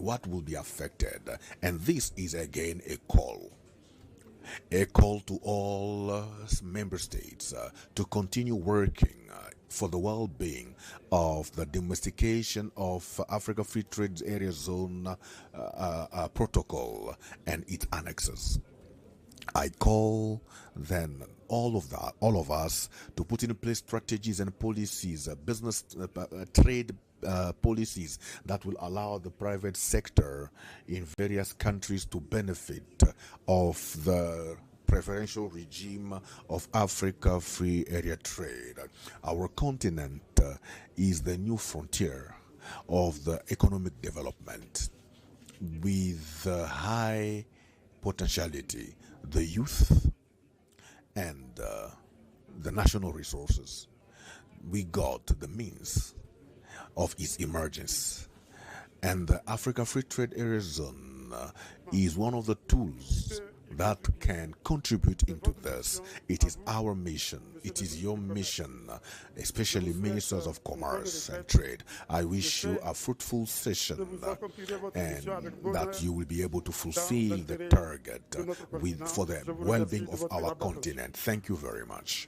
what will be affected. And this is again a call to all member states to continue working for the well-being of the domestication of Africa Free Trade Area Zone protocol and its annexes. I call then all of us to put in place strategies and policies, business trade policies that will allow the private sector in various countries to benefit of the preferential regime of Africa Free Area Trade. Our continent is the new frontier of the economic development with high potentiality, the youth and the national resources. We got the means of its emergence, and the Africa Free Trade Area Zone is one of the tools that can contribute into this. It is our mission. It is your mission, especially ministers of commerce and trade. I wish you a fruitful session and that you will be able to fulfill the target for the well-being of our continent. Thank you very much.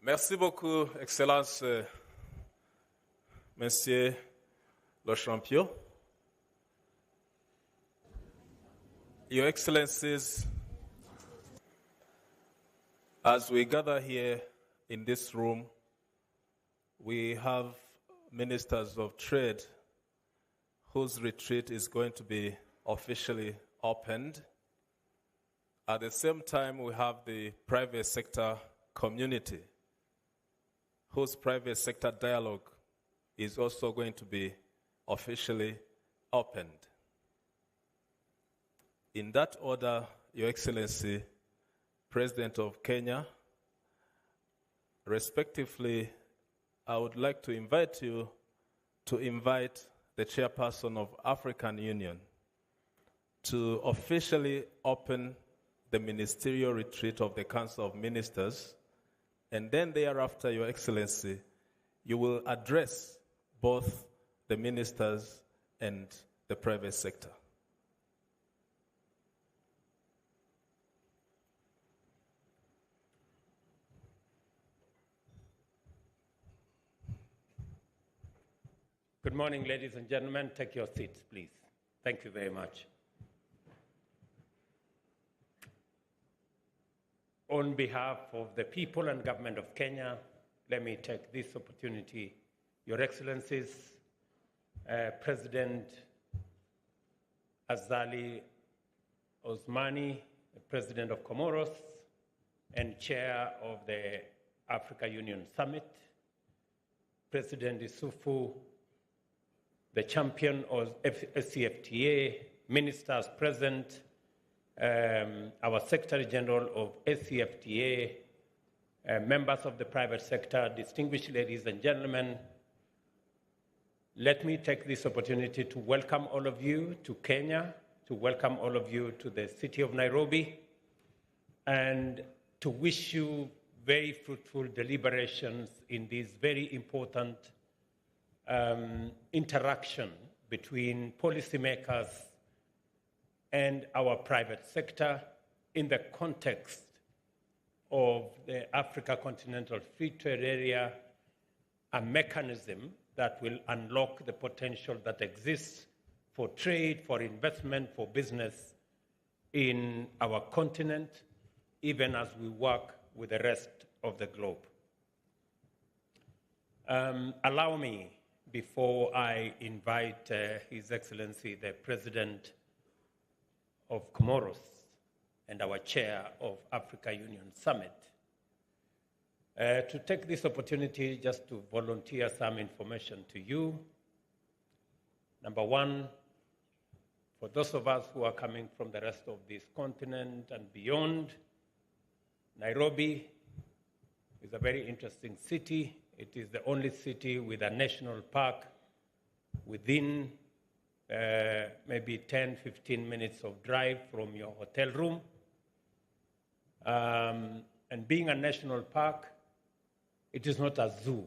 Merci beaucoup, Excellence, Monsieur le Champion. Your Excellencies, as we gather here in this room, we have ministers of trade whose retreat is going to be officially opened. At the same time, we have the private sector community, whose private sector dialogue is also going to be officially opened. In that order, Your Excellency, President of Kenya, respectively, I would like to invite you to invite the chairperson of African Union to officially open the ministerial retreat of the Council of Ministers. And then thereafter, Your Excellency, you will address both the ministers and the private sector. Good morning, ladies and gentlemen. Take your seats, please. Thank you very much. On behalf of the people and government of Kenya, let me take this opportunity, Your Excellencies, President Azali Osmani, President of Comoros, and Chair of the Africa Union Summit, President Isufu, the champion of SCFTA, ministers present, our Secretary General of SCFTA, members of the private sector, distinguished ladies and gentlemen, let me take this opportunity to welcome all of you to Kenya, to welcome all of you to the city of Nairobi, and to wish you very fruitful deliberations in this very important interaction between policymakers and our private sector in the context of the Africa Continental Free Trade Area, a mechanism that will unlock the potential that exists for trade, for investment, for business in our continent, even as we work with the rest of the globe. Allow me, before I invite His Excellency, the President of Comoros and our Chair of Africa Union Summit, to take this opportunity just to volunteer some information to you. Number one, for those of us who are coming from the rest of this continent and beyond, Nairobi is a very interesting city. It is the only city with a national park within maybe 10, 15 minutes of drive from your hotel room. And being a national park, it is not a zoo.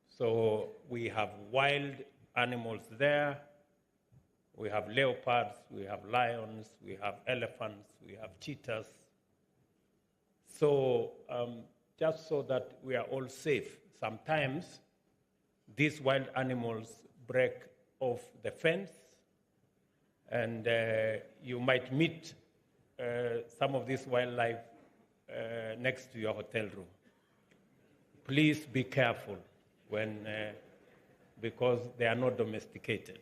So we have wild animals there. We have leopards, we have lions, we have elephants, we have cheetahs. So just so that we are all safe, sometimes these wild animals break off the fence, and you might meet some of this wildlife next to your hotel room. Please be careful because they are not domesticated.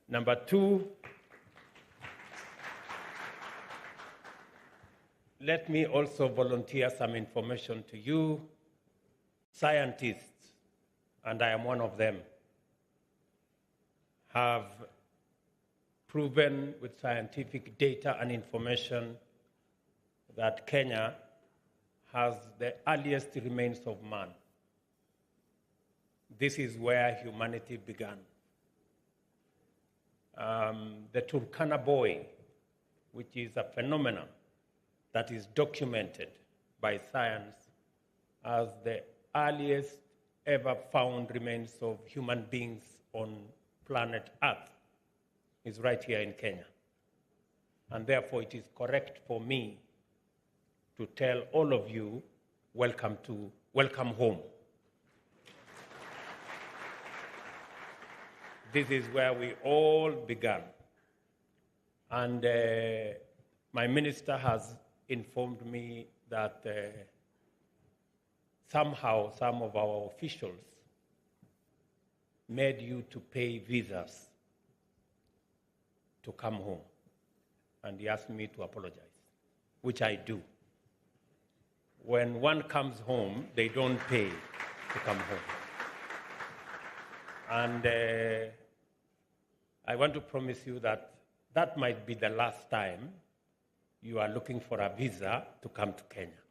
Number two, let me also volunteer some information to you. Scientists, and I am one of them, have proven with scientific data and information that Kenya has the earliest remains of man. This is where humanity began. The Turkana boy, which is a phenomenon that is documented by science as the earliest ever found remains of human beings on planet Earth, is right here in Kenya. And therefore it is correct for me to tell all of you, welcome home. This is where we all began. And my minister has informed me that somehow some of our officials made you to pay visas to come home. And he asked me to apologize, which I do. When one comes home, they don't pay to come home. And I want to promise you that that might be the last time you are looking for a visa to come to Kenya.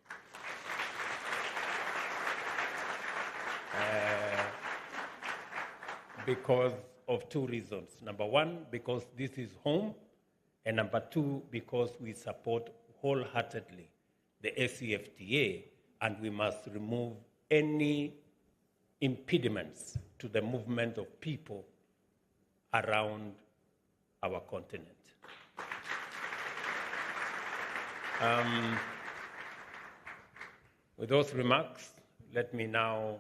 Because of two reasons. Number one, because this is home, and number two, because we support wholeheartedly the ACFTA, and we must remove any impediments to the movement of people around our continent. With those remarks, let me now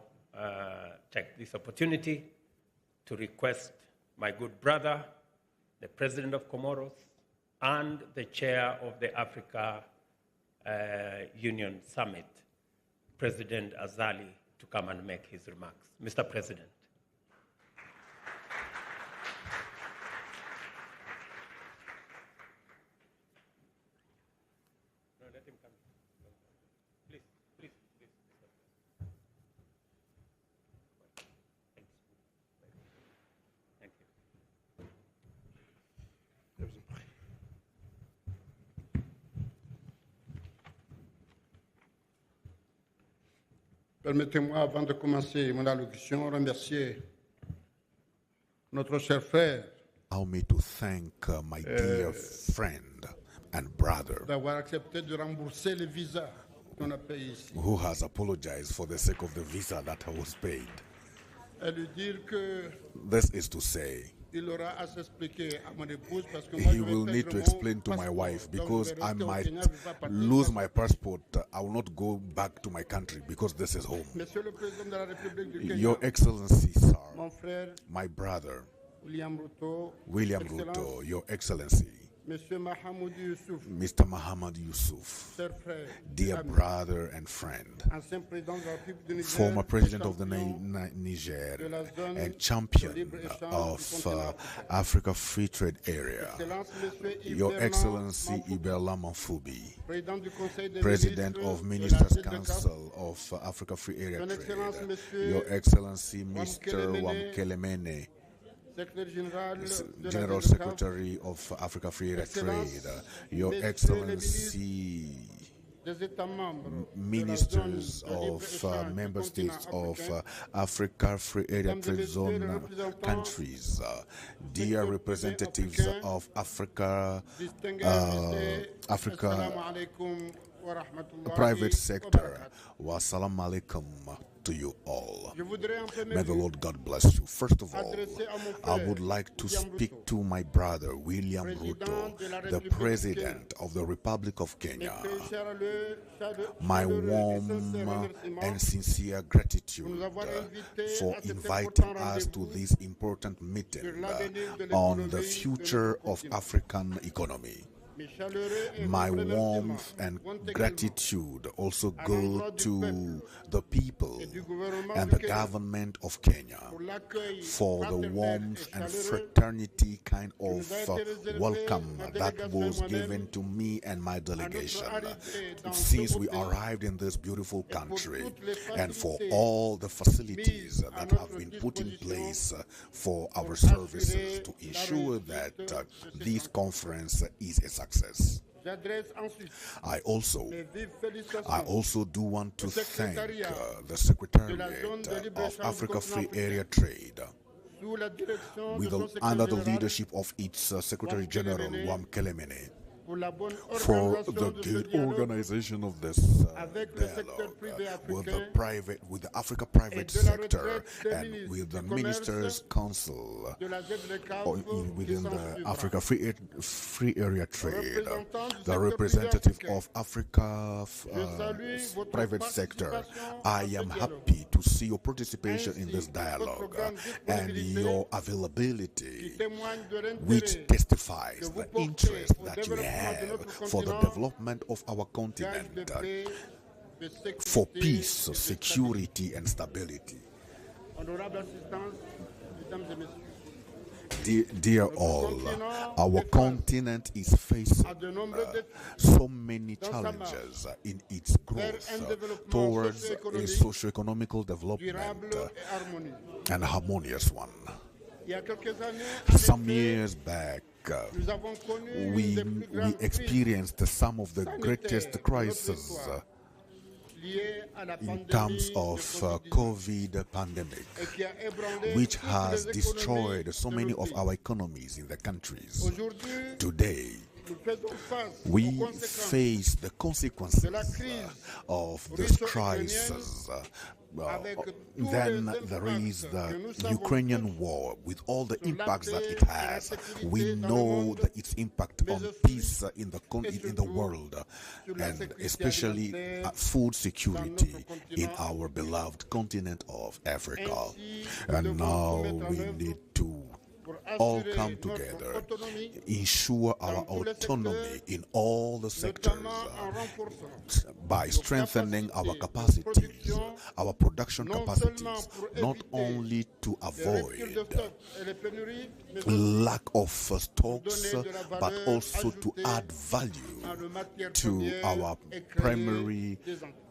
take this opportunity to request my good brother, the President of Comoros, and the Chair of the Africa Union Summit, President Azali, to come and make his remarks. Mr. President. No, let him come. Please, please, please. Thank you. Permettez-moi, avant de commencer mon allocution, remercier notre cher frère Allow me to thank my dear friend and brother d'avoir accepté de rembourser les visas qu'on a payés ici. who has apologized for the sake of the visa that was paid. Et lui dire que This is to say, il aura à s'expliquer à mon épouse parce que moi he je vais will perdre need to mon explain to my passeport. wife Donc, because je vais I rester au might Kenya, je vais pas partir. lose my passport. I will not go back to my country because this is home. Monsieur le Président de la République du Kenya, Your Excellency, sir, mon frère my brother, William Ruto, William Excellence, Ruto, Your Excellency, Monsieur Mahamoud Youssouf, Mr. Muhammad Yusuf, cher frère, dear ami, brother and friend, ancien président de la République du Niger, former president of the champion Niger de la zone and de champion libre-échange du of continent africain. Africa Free Trade Area, Excellence, Monsieur Your Iberlan Excellency Mamfouki, Iberla Manfubi, Président du Conseil des President ministres of de Ministers l'Afrique de Council of Africa Free Area Son Excellence, Trade, Monsieur Your Excellency Mr. Wamkelemene, Wamkelemene, Secrétaire général de General la ZECAF, Secretary of Africa Free Area Excellence, Trade, Your Messieurs les Excellency des États membres de la zone ministers de libre-échange of du member states continent of africain, Africa Free Area mesdames et Trade messieurs les Zone représentants countries, du dear secteur privé representatives africain, of Africa, distingués invités, Africa assalamu alaikum wa private rahmatullahi wa sector. barakatuh. Wassalamu alaikum to you all. Je voudrais en premier May the lieu Lord God bless you. First of all, adresser à mon I frère would like to William speak Ruto, to my brother William président Ruto, de la the République du President of the Republic of mes Kenya. très chaleureux My et warm sincères remerciements and sincere pour gratitude nous avoir invités for à cet inviting important us to rendez-vous this important meeting sur l'avenir de on l'économie the de future notre of continent. African economy. Mes chaleureux et My vifs warmth remerciements and vont également gratitude also à go l'endroit du to peuple the people et du gouvernement and du the Kenya government of Kenya pour l'accueil for the fraternel warmth et and chaleureux fraternity kind qui nous of a été réservé, welcome ma that délégation was et moi-même, given to me and my à notre delegation arrivée dans ce since beau we pays arrived in this beautiful et pour country toutes les and for facilités all the facilities mises à that have notre been put in disposition place for our pour services assurer to la ensure réussite that de cette this rencontre. conference is a success. J'adresse ensuite I also mes vives félicitations I also do want to au thank secrétariat the de Secretariat la zone de of libre-échange du Africa Free continent Area africain Trade sous la direction de with son the, secrétaire under the général leadership of its Secretary General Kelemene, Wam Kelemene pour la bonne for organisation the de ce good dialogue organization of this avec le secteur dialogue privé with the africain private, with the Africa private de la sector retraite des and ministres with the du commerce Ministers' Council de la ZLECAf within qui the s'ensuivra. Africa Free Area Trade, Représentant du the secteur representative privé of Africa Je salue votre private sector. participation I à ce am dialogue. happy to see your participation in Ainsi this que dialogue votre grande and disponibilité your qui availability, témoigne de which l'intérêt testifies que vous the portez interest au that you développement de have notre for the continent, development of our gage continent, de paix, de for sécurité peace, et de security, and stability. stabilité. Honorable assistance, mesdames et messieurs, Dear all, our continent is facing à de nombreux défis so many dans sa challenges in its growth un développement towards a socio-économique socio-economical development durable et harmonieux. and harmonious one. Il y a quelques années, Some en effet, years back, nous avons connu une we des plus grandes crises experienced some of the sanitaires greatest de notre crises histoire liées à la in pandémie terms de of Covid-19 COVID pandemic, et qui a ébranlé which toutes has les destroyed économies so de many nos of pays. our economies in the countries. Aujourd'hui, Today, nous faisons face we aux conséquences face the consequences de la crise of this russo-ukrainienne crisis. avec tous Then les there is impacts que nous the savons Ukrainian war with all the sur la impacts that paix it et la has. sécurité We dans le know monde, its impact mais on aussi peace in the et in the surtout world, sur la and sécurité especially alimentaire food dans security notre in continent. our beloved continent of Africa. Ainsi, nous And devons now tout mettre en we œuvre need to pour all assurer come notre together, autonomie, ensure our dans tous les autonomy secteurs, in all the sectors notamment en renforçant by strengthening our capacités de capacities, production, our production non capacities, seulement pour not éviter only to les ruptures de avoid stock et les pénuries, mais aussi lack of stocks, donner de la but valeur also to ajoutée add value dans le matière to première our et créer primary des emplois.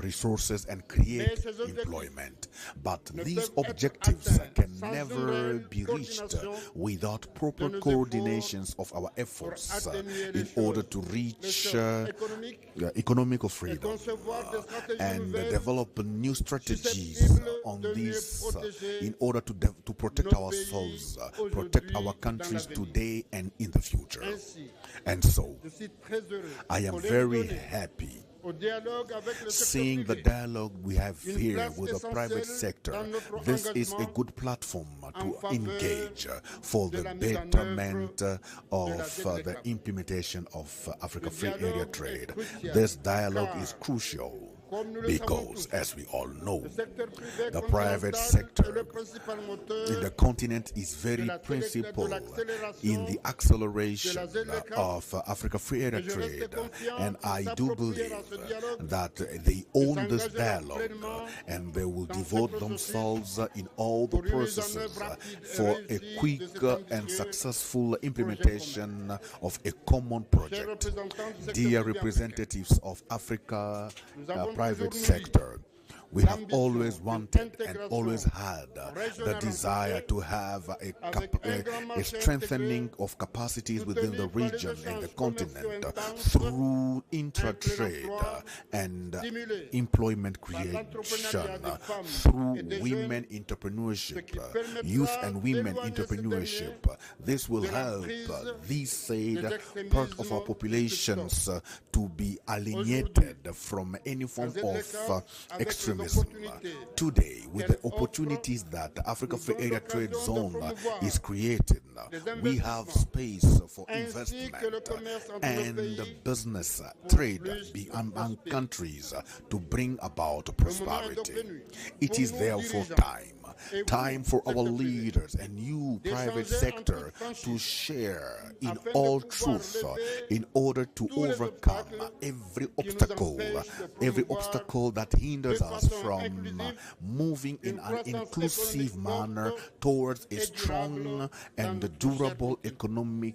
resources and create Mais ces objectifs employment. But ne these peuvent être objectives atteints can sans never une réelle be reached coordination without proper de nos coordinations of our efforts atténuer les in order choses- to les reach choses économiques economical et freedom concevoir des stratégies and nouvelles develop new strategies susceptibles on de mieux this protéger in order to protect nos ourselves, pays protect our aujourd'hui countries dans l'avenir. today and in the future. Ainsi, And so, je suis très heureux I am pour les very donner happy au dialogue avec le secteur seeing the privé. dialogue we have Une here place with the private essentielle sector. dans notre This is a engagement good platform en to faveur engage for de the la mise en betterment œuvre of la the ZLECAf. implementation of Africa Le Free Area dialogue est Trade. crucial, This dialogue car, is crucial comme nous le savons because, tous, as we all know, le secteur privé the private continental sector est le principal in moteur the continent is very de principal l'accélération in the acceleration de la ZLECAf. of Africa Free Area Et je reste Trade, confiant and I qu'ils do s'approprieront believe ce dialogue, that they own this s'engageront dialogue pleinement and they will dans devote ce themselves in all the pour une mise en processes œuvre rapide et for a réussie quick de cet and ambitieux successful implementation of a common Chers project. représentants du secteur Dear privé representatives of Africa Nous avons private toujours nourri sector, We have always wanted and always had the desire to have a strengthening of capacities within the region and the continent through intra-trade and employment creation, through women entrepreneurship, youth and women entrepreneurship. This will help these said part of our populations to be alienated from any form of extremism. Today, with the opportunities that the Africa Free Area Trade Zone is creating, we have space for investment and business trade among countries to bring about prosperity. It is therefore time for our leaders and you, private sector, to share in all truth in order to overcome every obstacle that hinders us from moving in an inclusive manner towards a strong and durable economic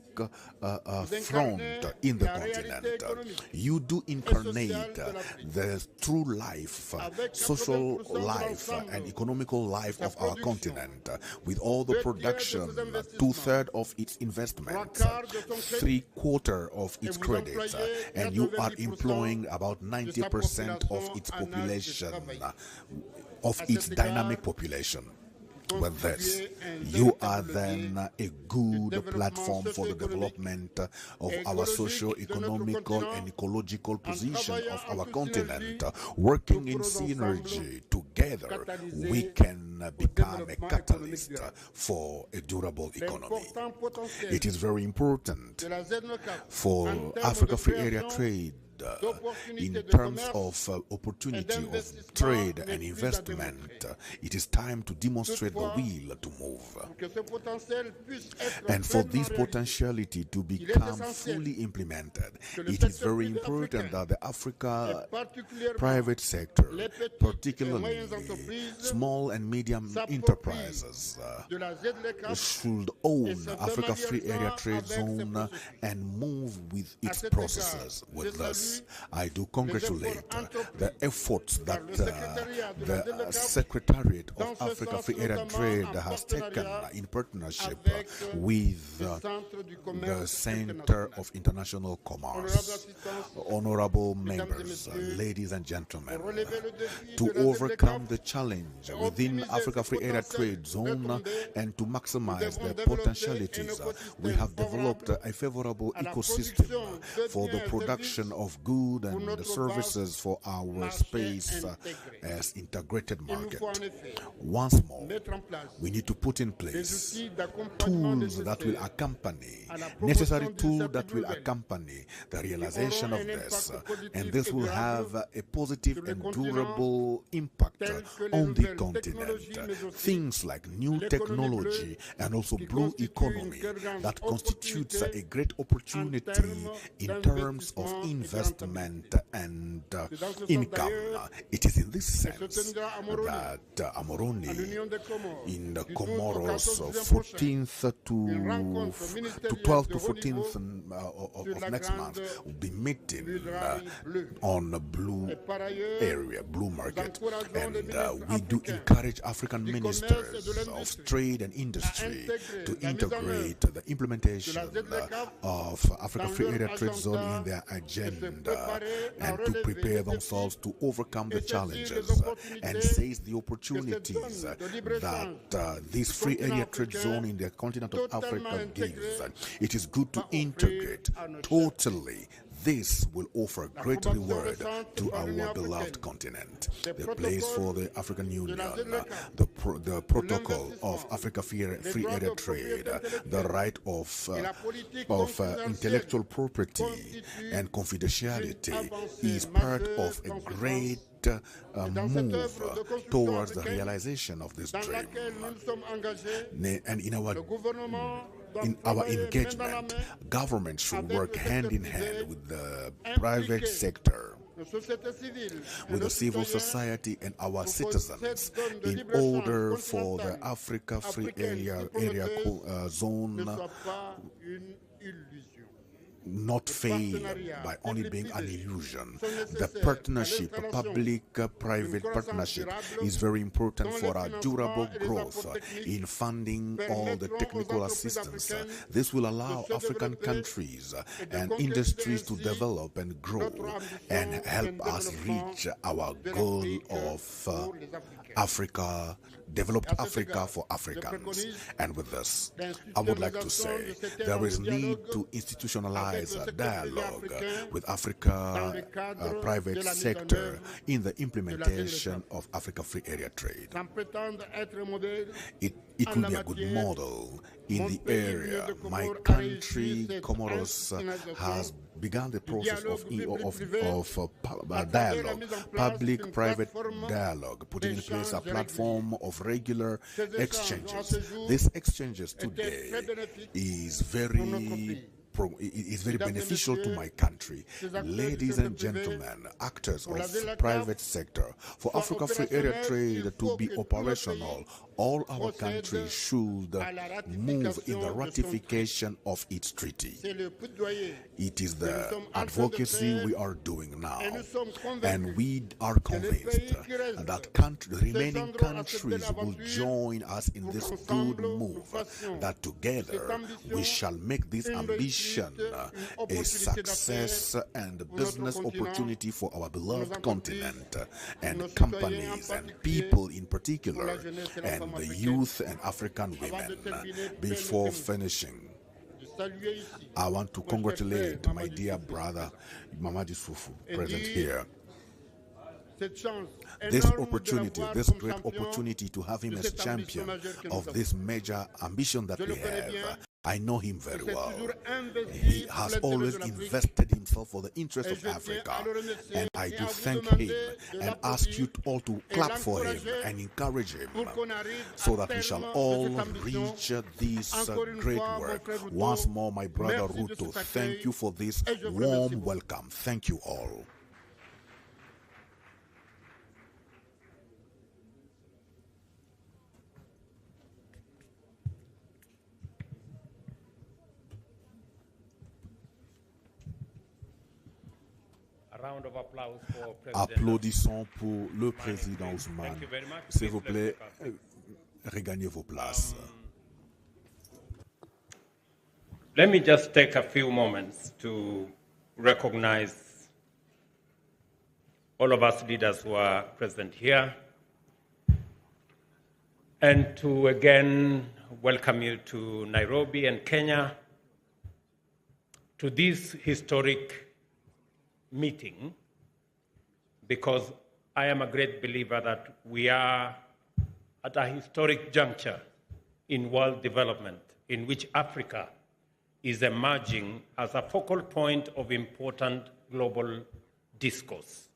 front in the continent. You do incarnate the true life, social life, and economical life of our continent with all the production, 2/3 of its investments, 3/4 of its credits, and you are employing about 90% of its population, of its dynamic population. With this, you are then a good platform for the development of our socio-economical and ecological position of our continent. Working in synergy together, we can become a catalyst for a durable economy. It is very important for Africa Free Area Trade in terms of opportunity of trade and investment. It is time to demonstrate the will to move. And for this potentiality to become fully implemented, it is very important that the Africa private sector, particularly small and medium enterprises, should own Africa Free Area Trade Zone and move with its processes. With this, I do congratulate the efforts that the Secretariat of Africa Free Area Trade has taken in partnership with the Center of International Commerce. Honorable members, ladies and gentlemen, to overcome the challenge within Africa Free Area Trade Zone and to maximize their potentialities, we have developed a favorable ecosystem for the production of good and services for our space as integrated market. Once more, we need to put in place tools that will accompany, necessary tools that will accompany the realization of this, and this will have a positive and durable impact on the continent. Things like new technology and also blue economy that constitutes a great opportunity in terms of investment and income. It is in this sense that Amoroni in the Comoros 14th to 12th to 14th of next month will be meeting on the blue area, blue market, and we do encourage African ministers of trade and industry to integrate the implementation of Africa Free Area Trade Zone in their agenda and to prepare themselves to overcome the challenges and seize the opportunities that this free area trade zone in the continent of Africa gives. It is good to integrate totally. This will offer great reward to our beloved continent. The place for the African Union, the protocol of Africa Free Area Trade, the right of intellectual property and confidentiality is part of a great move towards the realization of this dream. And in our engagement, government should work hand in hand with the private sector, with the civil society and our citizens in order for the Africa Free Area Zone not fail by only being an illusion. The partnership, public-private partnership, is very important for our durable growth in funding all the technical assistance. This will allow African countries and industries to develop and grow and help us reach our goal of Africa, developed Africa for Africans. And with this, I would like to say there is need to institutionalize a dialogue with Africa private sector in the implementation of Africa Free Area Trade. It will be a good model in the area. My country, Comoros, has begun the process of dialogue, public-private dialogue, putting in place a platform of regular exchanges. These exchanges today is very beneficial to my country. Ladies and gentlemen, actors of private sector, for Africa Free Area Trade to be operational, all our countries should move in the ratification of its treaty. It is the advocacy we are doing now, and we are convinced that remaining countries will join us in this good move, that together we shall make this ambition a success and business opportunity for our beloved continent and companies and people in particular, and the youth and African women. Before finishing, I want to congratulate my dear brother Mamadi Sufu, present here. This opportunity, this great opportunity to have him as champion of this major ambition that we have. I know him very well. He has always invested himself for the interest of Africa, and I do thank him and ask you all to clap for him and encourage him so that we shall all reach this great work. Once more, my brother Ruto, thank you for this warm welcome. Thank you all. Applaudissons pour le président Ousmane. S'il vous plaît, regagnez vos places. Let me just take a few moments to recognize all of us leaders who are present here, and to again welcome you to Nairobi and Kenya, to this historic meeting, because I am a great believer that we are at a historic juncture in world development in which Africa is emerging as a focal point of important global discourse.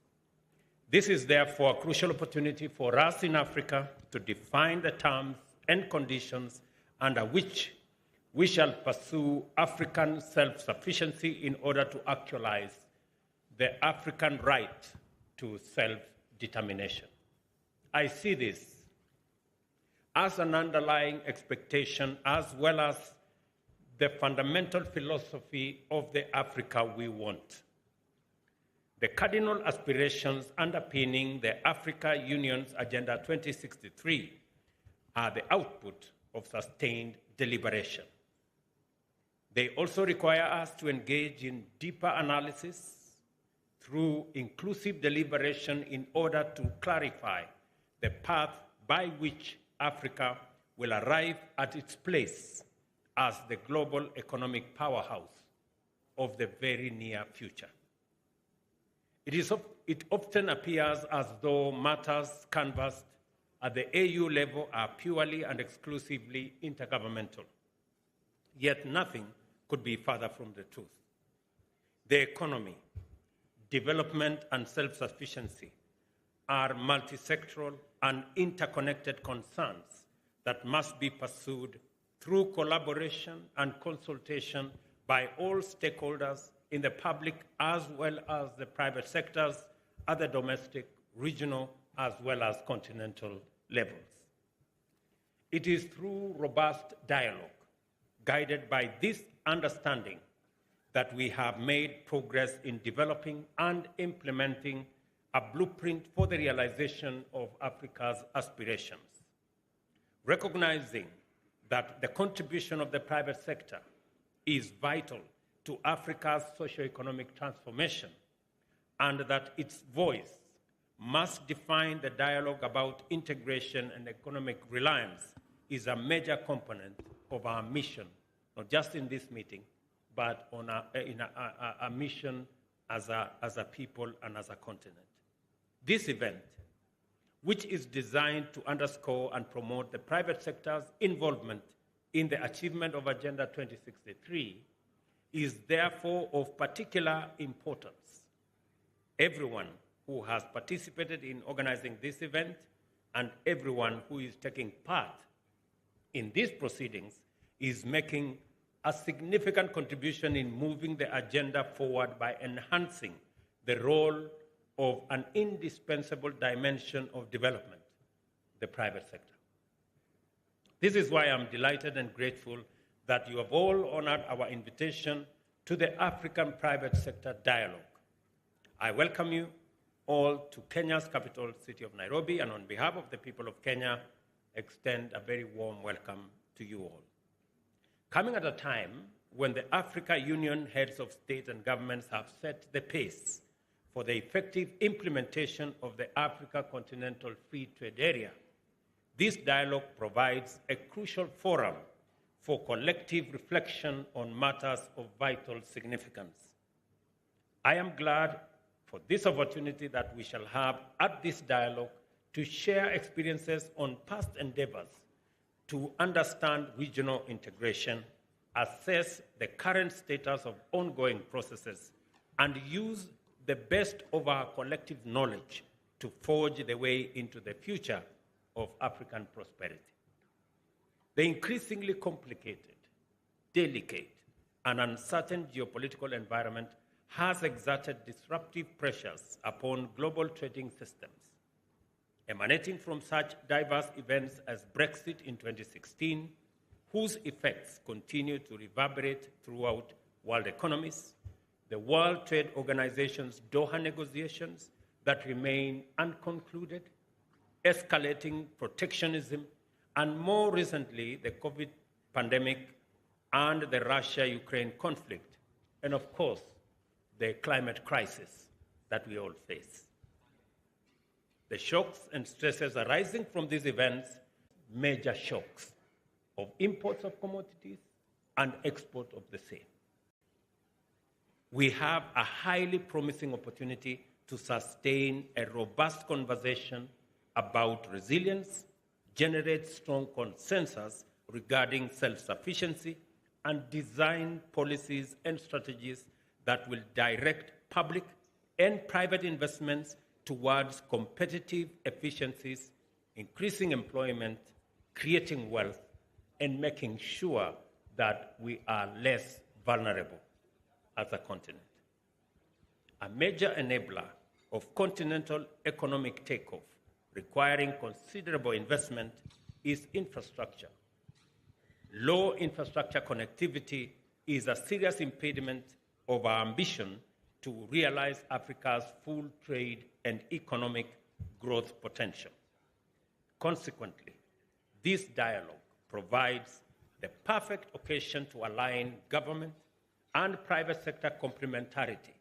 This is therefore a crucial opportunity for us in Africa to define the terms and conditions under which we shall pursue African self-sufficiency in order to actualize the African right to self-determination. I see this as an underlying expectation as well as the fundamental philosophy of the Africa we want. The cardinal aspirations underpinning the Africa Union's Agenda 2063 are the output of sustained deliberation. They also require us to engage in deeper analysis through inclusive deliberation in order to clarify the path by which Africa will arrive at its place as the global economic powerhouse of the very near future. It often appears as though matters canvassed at the AU level are purely and exclusively intergovernmental. Yet nothing could be further from the truth. The economy, development, and self-sufficiency are multisectoral and interconnected concerns that must be pursued through collaboration and consultation by all stakeholders in the public as well as the private sectors at the domestic, regional, as well as continental levels. It is through robust dialogue, guided by this understanding, that we have made progress in developing and implementing a blueprint for the realization of Africa's aspirations. Recognizing that the contribution of the private sector is vital to Africa's socio-economic transformation, and that its voice must define the dialogue about integration and economic reliance, is a major component of our mission, not just in this meeting, but on a mission as a people and as a continent. This event, which is designed to underscore and promote the private sector's involvement in the achievement of Agenda 2063, is therefore of particular importance. Everyone who has participated in organizing this event and everyone who is taking part in these proceedings is making a significant contribution in moving the agenda forward by enhancing the role of an indispensable dimension of development, the private sector. This is why I'm delighted and grateful that you have all honored our invitation to the African Private Sector Dialogue. I welcome you all to Kenya's capital city of Nairobi, and on behalf of the people of Kenya, extend a very warm welcome to you all. Coming at a time when the Africa Union heads of state and governments have set the pace for the effective implementation of the Africa Continental Free Trade Area, this dialogue provides a crucial forum for collective reflection on matters of vital significance. I am glad for this opportunity that we shall have at this dialogue to share experiences on past endeavors, to understand regional integration, assess the current status of ongoing processes, and use the best of our collective knowledge to forge the way into the future of African prosperity. The increasingly complicated, delicate, and uncertain geopolitical environment has exerted disruptive pressures upon global trading systems. Emanating from such diverse events as Brexit in 2016, whose effects continue to reverberate throughout world economies, the World Trade Organization's Doha negotiations that remain unconcluded, escalating protectionism, and more recently, the COVID pandemic and the Russia-Ukraine conflict, and of course, the climate crisis that we all face. The shocks and stresses arising from these events, major shocks of imports of commodities and export of the same. We have a highly promising opportunity to sustain a robust conversation about resilience, generate strong consensus regarding self-sufficiency, and design policies and strategies that will direct public and private investments towards competitive efficiencies, increasing employment, creating wealth, and making sure that we are less vulnerable as a continent. A major enabler of continental economic takeoff, requiring considerable investment, is infrastructure. Low infrastructure connectivity is a serious impediment of our ambition to realize Africa's full trade and economic growth potential. Consequently, this dialogue provides the perfect occasion to align government and private sector complementarity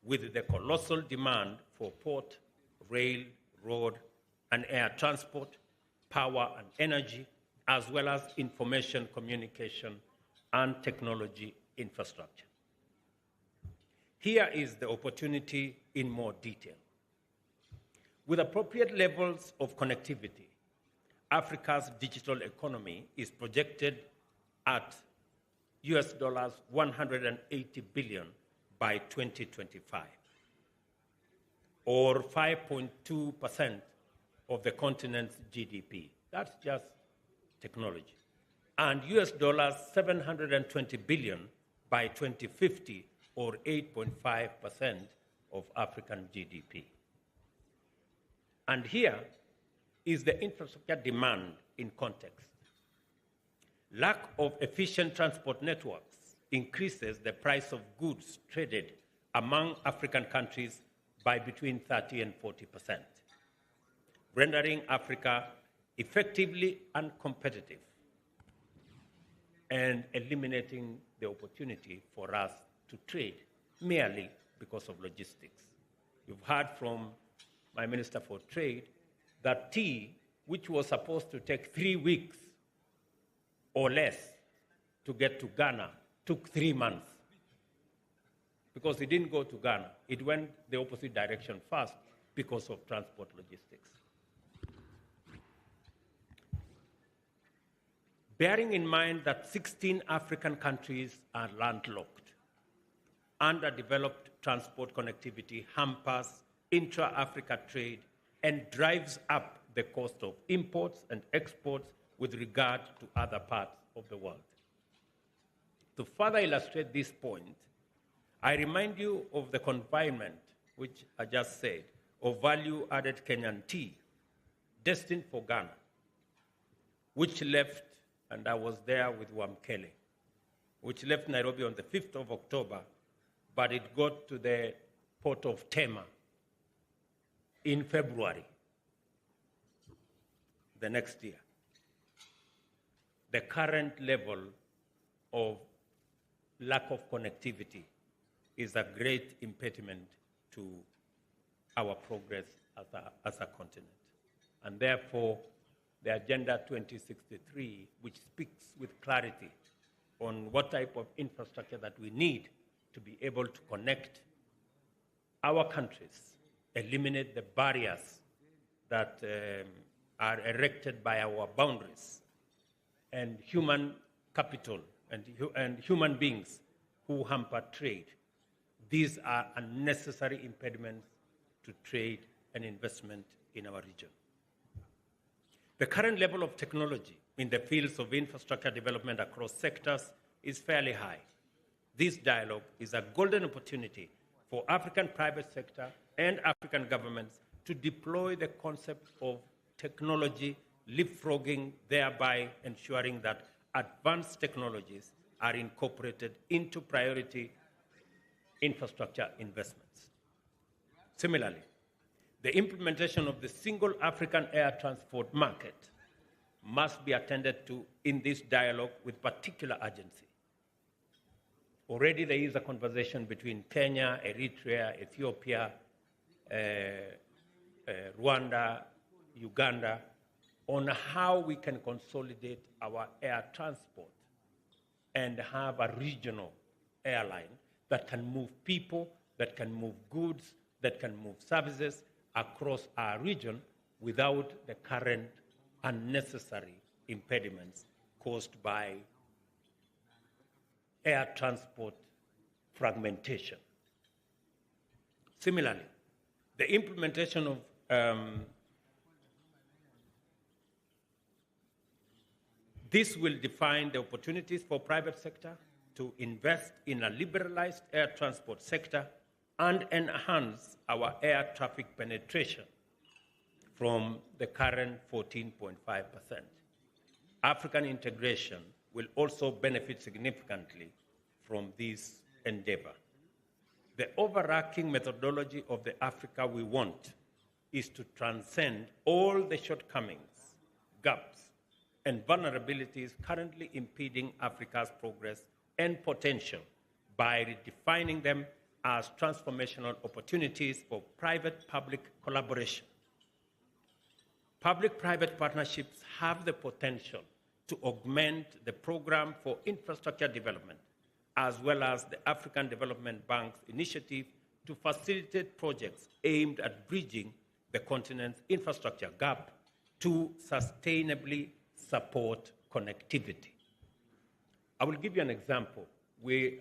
with the colossal demand for port, rail, road, and air transport, power and energy, as well as information, communication, and technology infrastructure. Here is the opportunity in more detail. With appropriate levels of connectivity, Africa's digital economy is projected at US $180 billion by 2025, or 5.2% of the continent's GDP. That's just technology. And US $720 billion by 2050, or 8.5% of African GDP. And here is the infrastructure demand in context. Lack of efficient transport networks increases the price of goods traded among African countries by between 30 and 40%, rendering Africa effectively uncompetitive and eliminating the opportunity for us to trade merely because of logistics. You've heard from my Minister for Trade that tea, which was supposed to take 3 weeks or less to get to Ghana, took 3 months. Because it didn't go to Ghana. It went the opposite direction first because of transport logistics. Bearing in mind that 16 African countries are landlocked, underdeveloped transport connectivity hampers intra-Africa trade and drives up the cost of imports and exports with regard to other parts of the world. To further illustrate this point, I remind you of the confinement, which I just said, of value-added Kenyan tea destined for Ghana, which left, and I was there with Wamkele, which left Nairobi on the 5th of October, but it got to the port of Tema in February the next year. The current level of lack of connectivity is a great impediment to our progress as a continent. And therefore, the Agenda 2063, which speaks with clarity on what type of infrastructure that we need to be able to connect our countries, eliminate the barriers that are erected by our boundaries, and human capital and human beings who hamper trade. These are unnecessary impediments to trade and investment in our region. The current level of technology in the fields of infrastructure development across sectors is fairly high. This dialogue is a golden opportunity for African private sector and African governments to deploy the concept of technology leapfrogging, thereby ensuring that advanced technologies are incorporated into priority infrastructure investments. Similarly, the implementation of the single African air transport market must be attended to in this dialogue with particular urgency. Already there is a conversation between Kenya, Eritrea, Ethiopia, Rwanda, Uganda, on how we can consolidate our air transport and have a regional airline that can move people, that can move goods, that can move services across our region without the current unnecessary impediments caused by air transport fragmentation. Similarly, the implementation of this will define the opportunities for private sector to invest in a liberalized air transport sector and enhance our air traffic penetration from the current 14.5%. African integration will also benefit significantly from this endeavor. The overarching methodology of the Africa we want is to transcend all the shortcomings, gaps, and vulnerabilities currently impeding Africa's progress and potential by redefining them as transformational opportunities for private-public collaboration. Public-private partnerships have the potential to augment the program for infrastructure development, as well as the African Development Bank's initiative to facilitate projects aimed at bridging the continent's infrastructure gap to sustainably support connectivity. I will give you an example. We're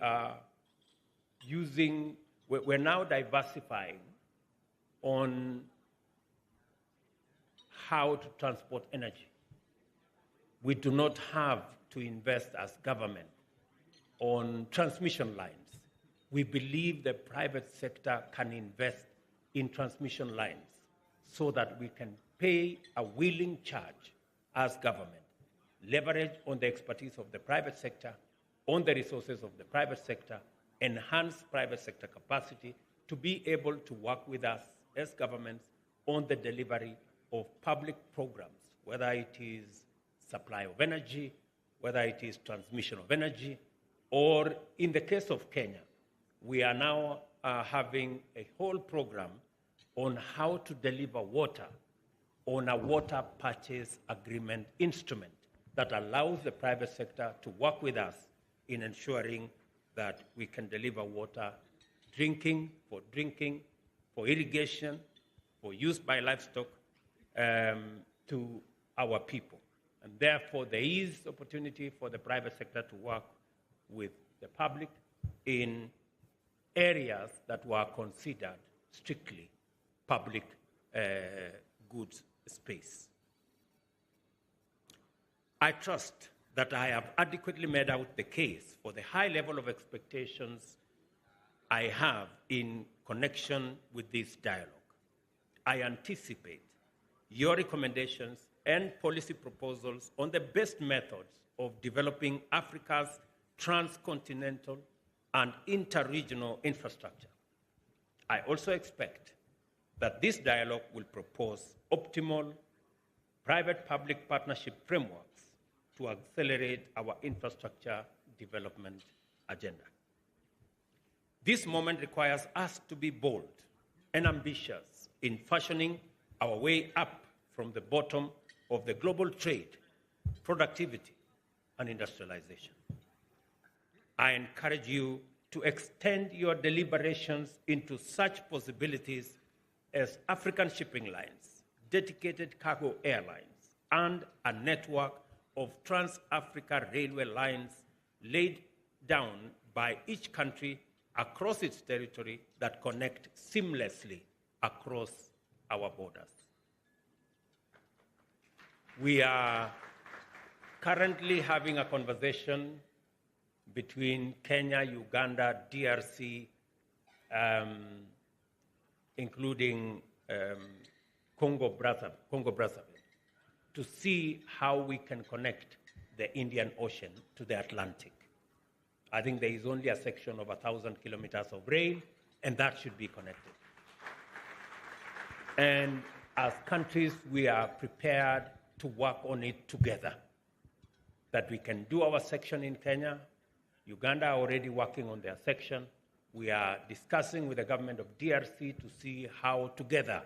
now diversifying on how to transport energy. We do not have to invest as government on transmission lines. We believe the private sector can invest in transmission lines so that we can pay a willing charge as government, leverage on the expertise of the private sector on the resources of the private sector, enhance private sector capacity to be able to work with us as governments on the delivery of public programs, whether it is supply of energy, whether it is transmission of energy, or in the case of Kenya, we are now having a whole program on how to deliver water on a water purchase agreement instrument that allows the private sector to work with us in ensuring that we can deliver water, drinking, for irrigation, for use by livestock, to our people. And therefore, there is opportunity for the private sector to work with the public in areas that were considered strictly public goods space. I trust that I have adequately made out the case for the high level of expectations I have in connection with this dialogue. I anticipate your recommendations and policy proposals on the best methods of developing Africa's transcontinental and interregional infrastructure. I also expect that this dialogue will propose optimal private-public partnership frameworks to accelerate our infrastructure development agenda. This moment requires us to be bold and ambitious in fashioning our way up from the bottom of the global trade, productivity, and industrialization. I encourage you to extend your deliberations into such possibilities as African shipping lines, dedicated cargo airlines, and a network of trans-Africa railway lines laid down by each country across its territory that connect seamlessly across our borders. We are currently having a conversation between Kenya, Uganda, DRC, including Congo Brazzaville, to see how we can connect the Indian Ocean to the Atlantic. I think there is only a section of 1,000 kilometers of rail, and that should be connected. And as countries, we are prepared to work on it together, that we can do our section in Kenya. Uganda are already working on their section. We are discussing with the government of DRC to see how together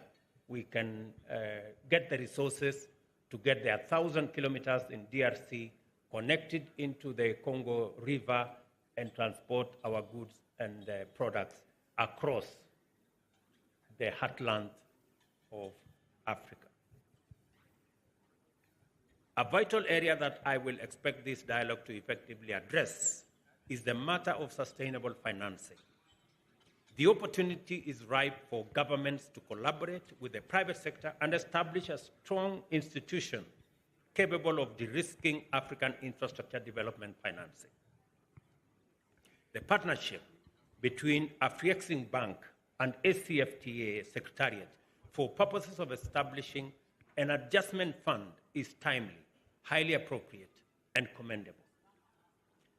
we can get the resources to get the 1,000 kilometers in DRC connected into the Congo River and transport our goods and products across the heartland of Africa. A vital area that I will expect this dialogue to effectively address is the matter of sustainable financing. The opportunity is ripe for governments to collaborate with the private sector and establish a strong institution capable of de-risking African infrastructure development financing. The partnership between Afreximbank and ACFTA Secretariat for purposes of establishing an adjustment fund is timely, highly appropriate, and commendable.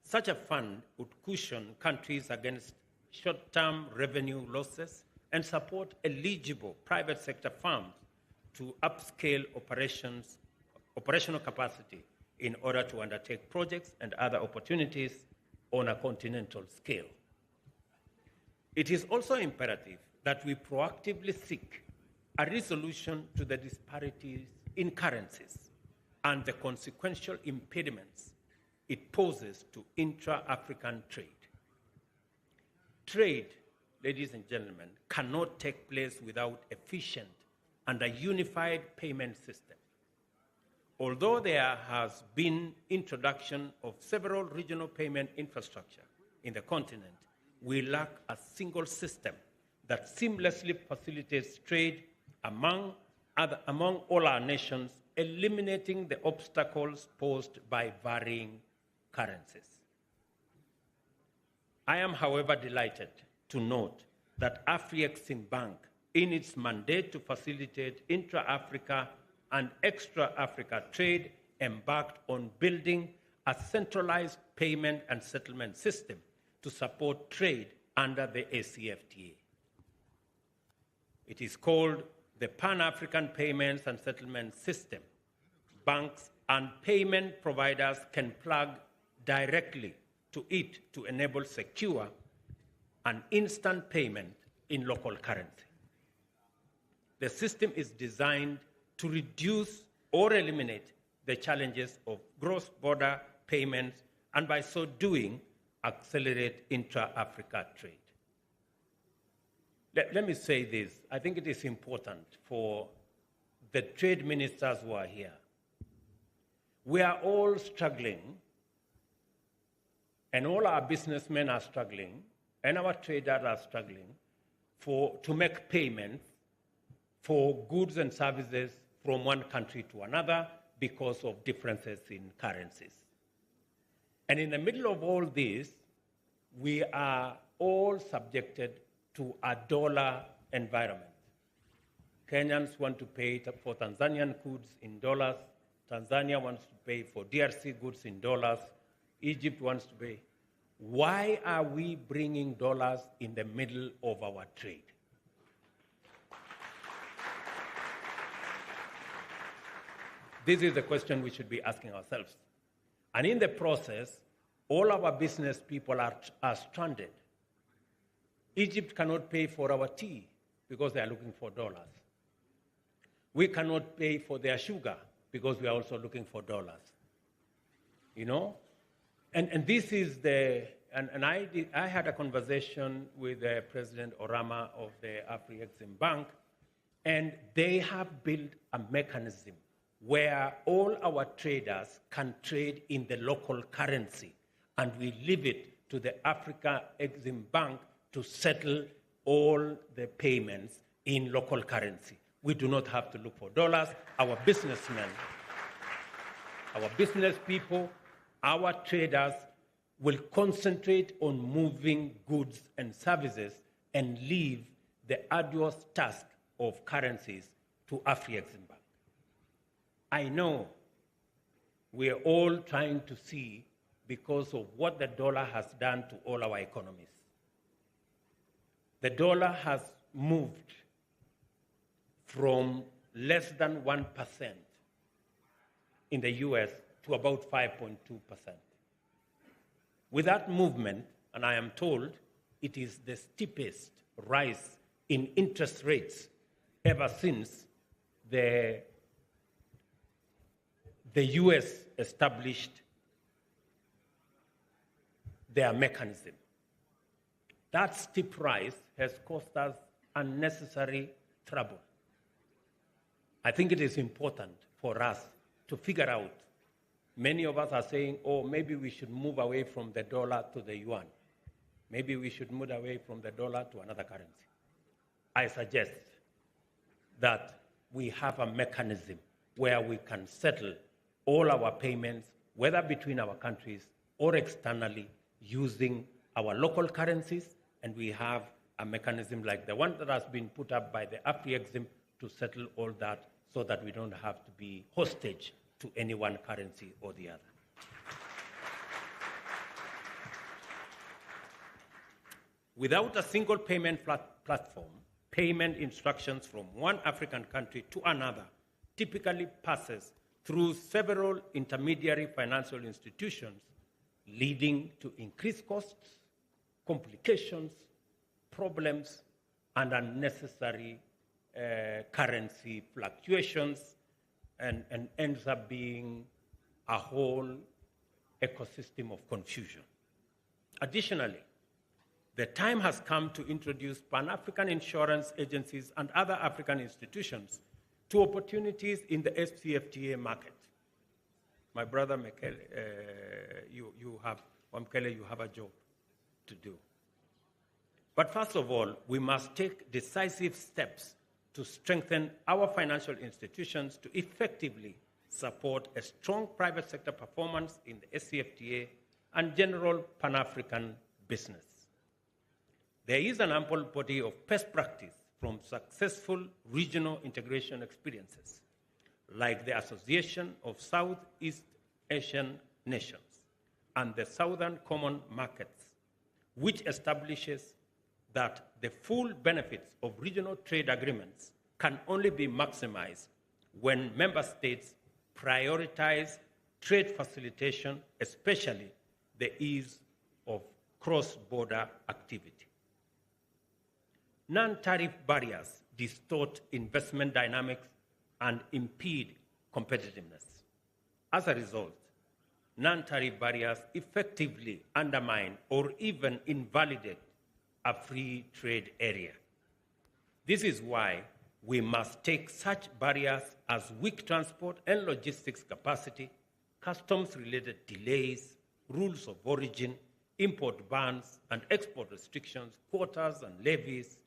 Such a fund would cushion countries against short-term revenue losses and support eligible private sector firms to upscale operational capacity in order to undertake projects and other opportunities on a continental scale. It is also imperative that we proactively seek a resolution to the disparities in currencies and the consequential impediments it poses to intra-African trade. Trade, ladies and gentlemen, cannot take place without efficient and a unified payment system. Although there has been introduction of several regional payment infrastructure in the continent, we lack a single system that seamlessly facilitates trade among all our nations, eliminating the obstacles posed by varying currencies. I am, however, delighted to note that Afreximbank, in its mandate to facilitate intra-Africa and extra-Africa trade, embarked on building a centralized payment and settlement system to support trade under the ACFTA. It is called the Pan-African Payments and Settlement System. Banks and payment providers can plug directly to it to enable secure and instant payment in local currency. The system is designed to reduce or eliminate the challenges of cross-border payments and by so doing, accelerate intra-Africa trade. Let me say this. I think it is important for the trade ministers who are here. We are all struggling, and all our businessmen are struggling, and our traders are struggling to make payments for goods and services from one country to another because of differences in currencies. And in the middle of all this, we are all subjected to a dollar environment. Kenyans want to pay for Tanzanian goods in dollars. Tanzania wants to pay for DRC goods in dollars. Egypt wants to pay. Why are we bringing dollars in the middle of our trade? This is the question we should be asking ourselves. And in the process, all our business people are stranded. Egypt cannot pay for our tea because they are looking for dollars. We cannot pay for their sugar because we are also looking for dollars. You know? And this is I had a conversation with President Orama of the Afri-Exim Bank, and they have built a mechanism where all our traders can trade in the local currency, and we leave it to the Africa-Exim Bank to settle all the payments in local currency. We do not have to look for dollars. Our businessmen, our business people, our traders will concentrate on moving goods and services and leave the arduous task of currencies to Afri-Exim Bank. I know we are all trying to see because of what the dollar has done to all our economies. The dollar has moved from less than 1% in the US to about 5.2%. With that movement, and I am told it is the steepest rise in interest rates ever since the US established their mechanism. That steep rise has caused us unnecessary trouble. I think it is important for us to figure out. Many of us are saying, oh, maybe we should move away from the dollar to the yuan. Maybe we should move away from the dollar to another currency. I suggest that we have a mechanism where we can settle all our payments, whether between our countries or externally, using our local currencies, and we have a mechanism like the one that has been put up by the Afri-Exim to settle all that so that we don't have to be hostage to any one currency or the other. Without a single payment platform, payment instructions from one African country to another typically passes through several intermediary financial institutions, leading to increased costs, complications, problems, and unnecessary currency fluctuations, and ends up being a whole ecosystem of confusion. Additionally, the time has come to introduce Pan-African insurance agencies and other African institutions to opportunities in the SCFTA market. My brother Mekele, you have a job to do. But first of all, we must take decisive steps to strengthen our financial institutions to effectively support a strong private sector performance in the SCFTA and general Pan-African business. There is an ample body of best practice from successful regional integration experiences, like the Association of Southeast Asian Nations, and the Southern Common Markets, which establishes that the full benefits of regional trade agreements can only be maximized when member states prioritize trade facilitation, especially the ease of cross-border activity. Non-tariff barriers distort investment dynamics and impede competitiveness. As a result, non-tariff barriers effectively undermine or even invalidate a free trade area. This is why we must take such barriers as weak transport and logistics capacity, customs-related delays, rules of origin, import bans and export restrictions, quotas and levies,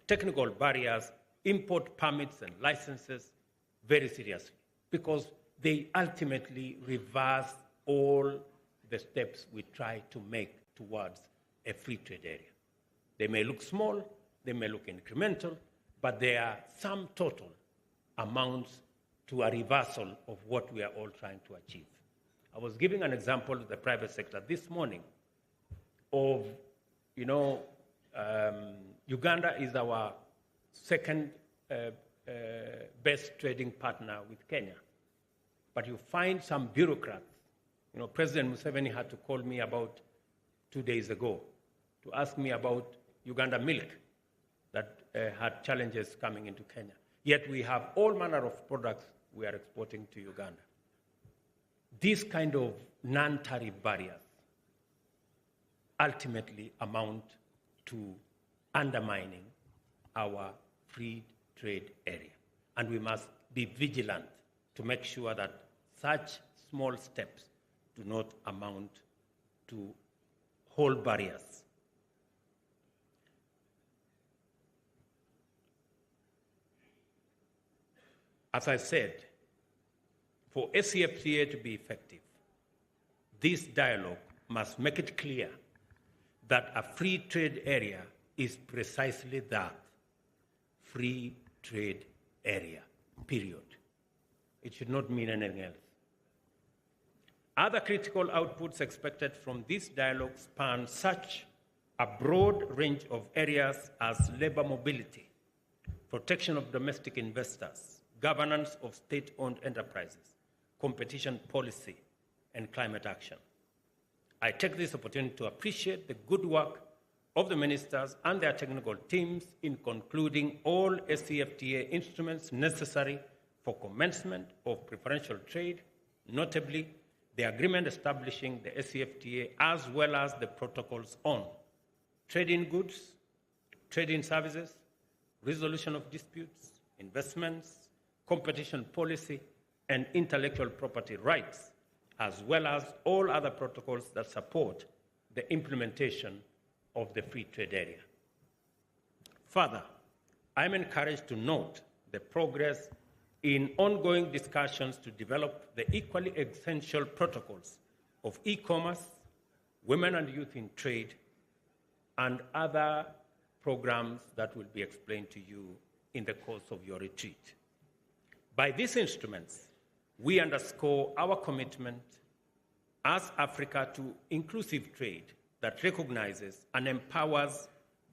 technical barriers, import permits and licenses very seriously, because they ultimately reverse all the steps we try to make towards a free trade area. They may look small, they may look incremental, but they are sum total amounts to a reversal of what we are all trying to achieve. I was giving an example to the private sector this morning of, Uganda is our second best trading partner with Kenya. But you find some bureaucrats. President Museveni had to call me about 2 days ago to ask me about Uganda milk that had challenges coming into Kenya. Yet we have all manner of products we are exporting to Uganda. These kind of non-tariff barriers ultimately amount to undermining our free trade area. And we must be vigilant to make sure that such small steps do not amount to whole barriers. As I said, for ACFTA to be effective, this dialogue must make it clear that a free trade area is precisely that, free trade area, period. It should not mean anything else. Other critical outputs expected from this dialogue span such a broad range of areas as labor mobility, protection of domestic investors, governance of state-owned enterprises, competition policy, and climate action. I take this opportunity to appreciate the good work of the ministers and their technical teams in concluding all ACFTA instruments necessary for commencement of preferential trade, notably the agreement establishing the ACFTA as well as the protocols on trade in goods, trade in services, resolution of disputes, investments, competition policy, and intellectual property rights, as well as all other protocols that support the implementation of the free trade area. Further, I am encouraged to note the progress in ongoing discussions to develop the equally essential protocols of e-commerce, women and youth in trade, and other programs that will be explained to you in the course of your retreat. By these instruments, we underscore our commitment as Africa to inclusive trade that recognizes and empowers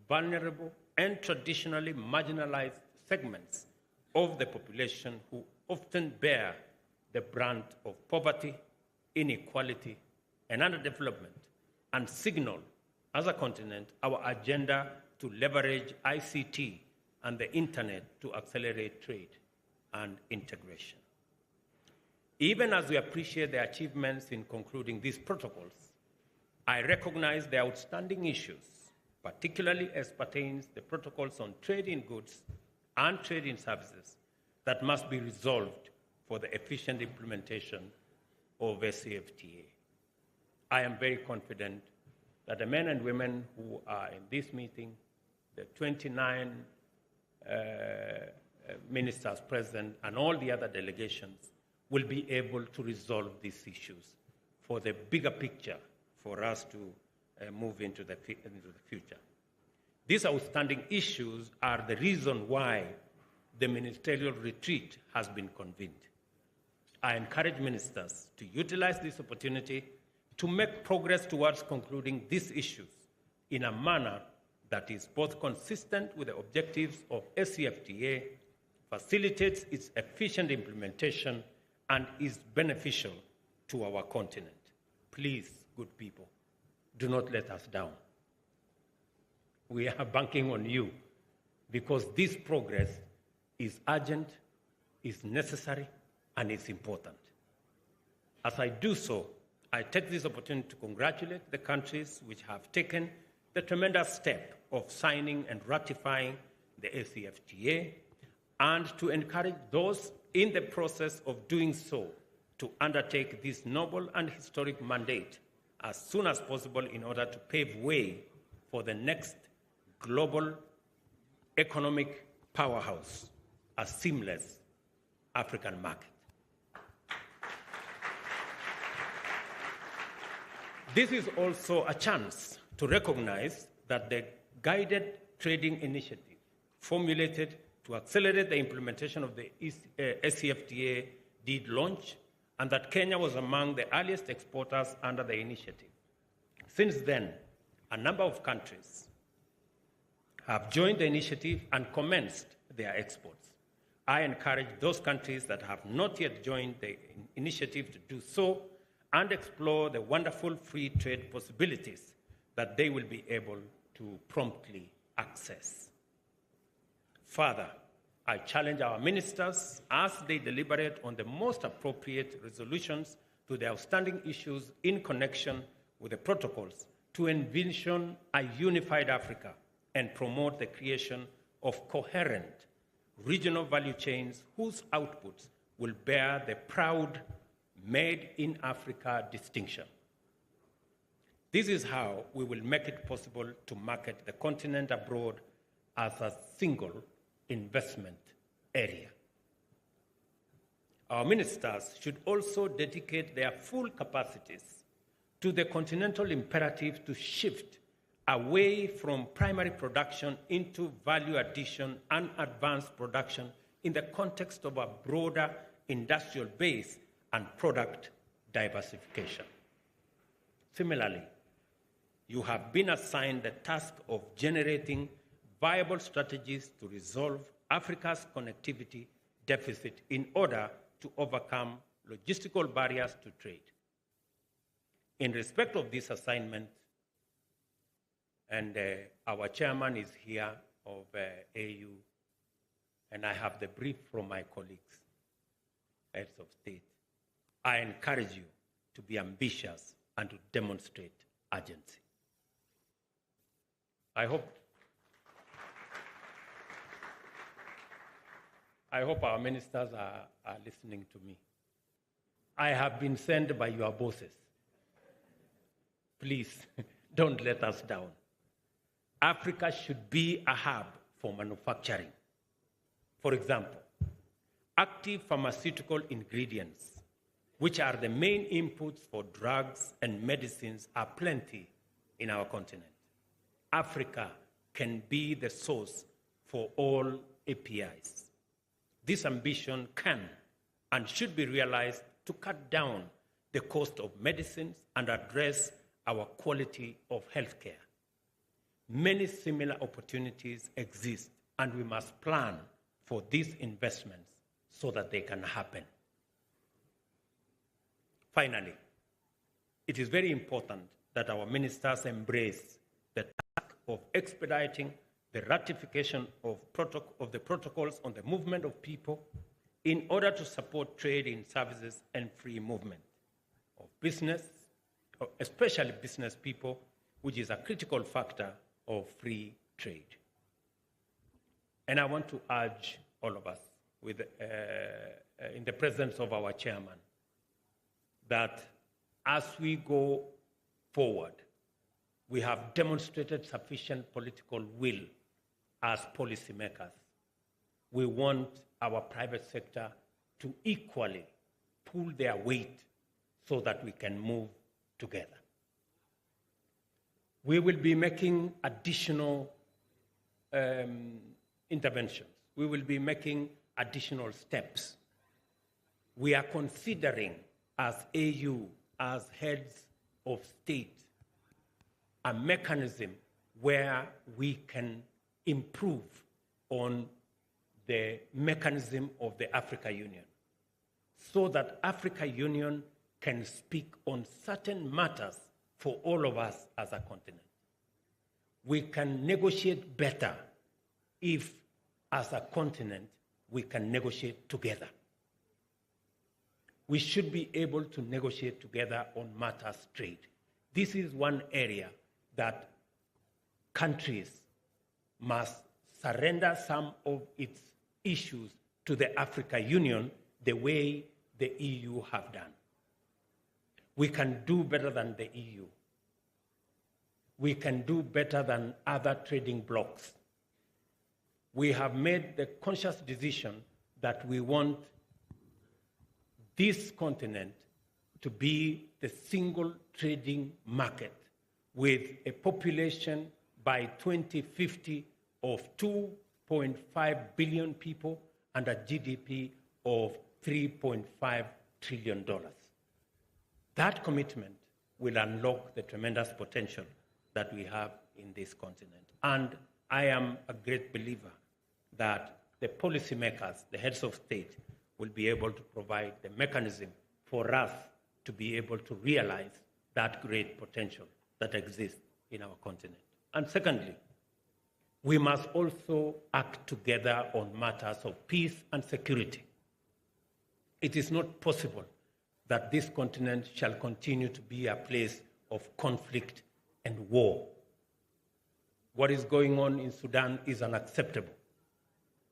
vulnerable and traditionally marginalized segments of the population who often bear the brunt of poverty, inequality, and underdevelopment, and signal, as a continent, our agenda to leverage ICT and the internet to accelerate trade and integration. Even as we appreciate the achievements in concluding these protocols, I recognize the outstanding issues, particularly as pertains the protocols on trade in goods and trade in services, that must be resolved for the efficient implementation of ACFTA. I am very confident that the men and women who are in this meeting, the 29 ministers present, and all the other delegations will be able to resolve these issues for the bigger picture for us to move into the future. These outstanding issues are the reason why the ministerial retreat has been convened. I encourage ministers to utilize this opportunity to make progress towards concluding these issues in a manner that is both consistent with the objectives of ACFTA, facilitates its efficient implementation, and is beneficial to our continent. Please, good people, do not let us down. We are banking on you because this progress is urgent, is necessary, and is important. As I do so, I take this opportunity to congratulate the countries which have taken the tremendous step of signing and ratifying the ACFTA, and to encourage those in the process of doing so to undertake this noble and historic mandate as soon as possible in order to pave way for the next global economic powerhouse, a seamless African market. This is also a chance to recognize that the guided trading initiative formulated to accelerate the implementation of the ACFTA did launch, and that Kenya was among the earliest exporters under the initiative. Since then, a number of countries have joined the initiative and commenced their exports. I encourage those countries that have not yet joined the initiative to do so and explore the wonderful free trade possibilities that they will be able to promptly access. Further, I challenge our ministers as they deliberate on the most appropriate resolutions to the outstanding issues in connection with the protocols to envision a unified Africa and promote the creation of coherent regional value chains whose outputs will bear the proud Made in Africa distinction. This is how we will make it possible to market the continent abroad as a single investment area. Our ministers should also dedicate their full capacities to the continental imperative to shift away from primary production into value addition and advanced production in the context of a broader industrial base and product diversification. Similarly, you have been assigned the task of generating viable strategies to resolve Africa's connectivity deficit in order to overcome logistical barriers to trade. In respect of this assignment, and our chairman is here of AU, and I have the brief from my colleagues, heads of state, I encourage you to be ambitious and to demonstrate urgency. I hope our ministers are listening to me. I have been sent by your bosses. Please, don't let us down. Africa should be a hub for manufacturing. For example, active pharmaceutical ingredients, which are the main inputs for drugs and medicines, are plenty in our continent. Africa can be the source for all APIs. This ambition can and should be realized to cut down the cost of medicines and address our quality of healthcare. Many similar opportunities exist, and we must plan for these investments so that they can happen. Finally, it is very important that our ministers embrace the task of expediting the ratification of the protocols on the movement of people in order to support trade in services and free movement of business, especially business people, which is a critical factor of free trade. And I want to urge all of us, in the presence of our chairman, that as we go forward, we have demonstrated sufficient political will as policymakers. We want our private sector to equally pull their weight so that we can move together. We will be making additional interventions. We will be making additional steps. We are considering as AU, as heads of state a mechanism where we can improve on the mechanism of the Africa Union, so that Africa Union can speak on certain matters for all of us as a continent. We can negotiate better if, as a continent, we can negotiate together. We should be able to negotiate together on matters trade. This is one area that countries must surrender some of its issues to the Africa Union the way the EU have done. We can do better than the EU. We can do better than other trading blocs. We have made the conscious decision that we want this continent to be the single trading market with a population by 2050 of 2.5 billion people and a GDP of $3.5 trillion. That commitment will unlock the tremendous potential that we have in this continent. And I am a great believer that the policymakers, the heads of state, will be able to provide the mechanism for us to be able to realize that great potential that exists in our continent. And secondly, we must also act together on matters of peace and security. It is not possible that this continent shall continue to be a place of conflict and war. What is going on in Sudan is unacceptable.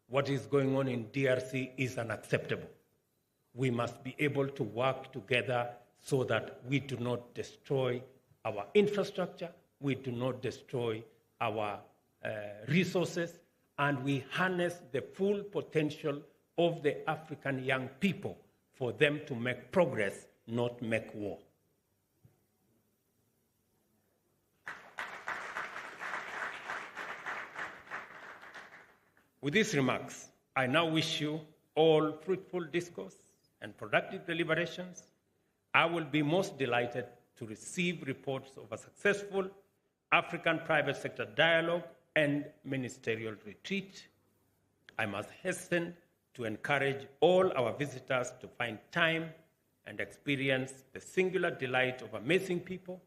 What is going on in DRC is unacceptable. We must be able to work together so that we do not destroy our infrastructure, we do not destroy our resources, and we harness the full potential of the African young people for them to make progress, not make war. With these remarks, I now wish you all fruitful discourse and productive deliberations. I will be most delighted to receive reports of a successful African private sector dialogue and ministerial retreat. I must hasten to encourage all our visitors to find time and experience the singular delight of amazing people,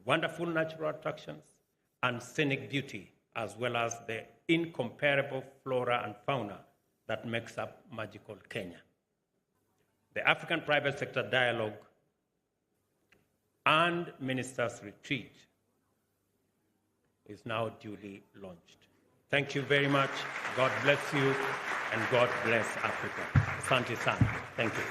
wonderful natural attractions, and scenic beauty, as well as the incomparable flora and fauna that makes up magical Kenya. The African Private Sector Dialogue and Ministers' Retreat is now duly launched. Thank you very much. God bless you, and God bless Africa. Asante sana. Thank you.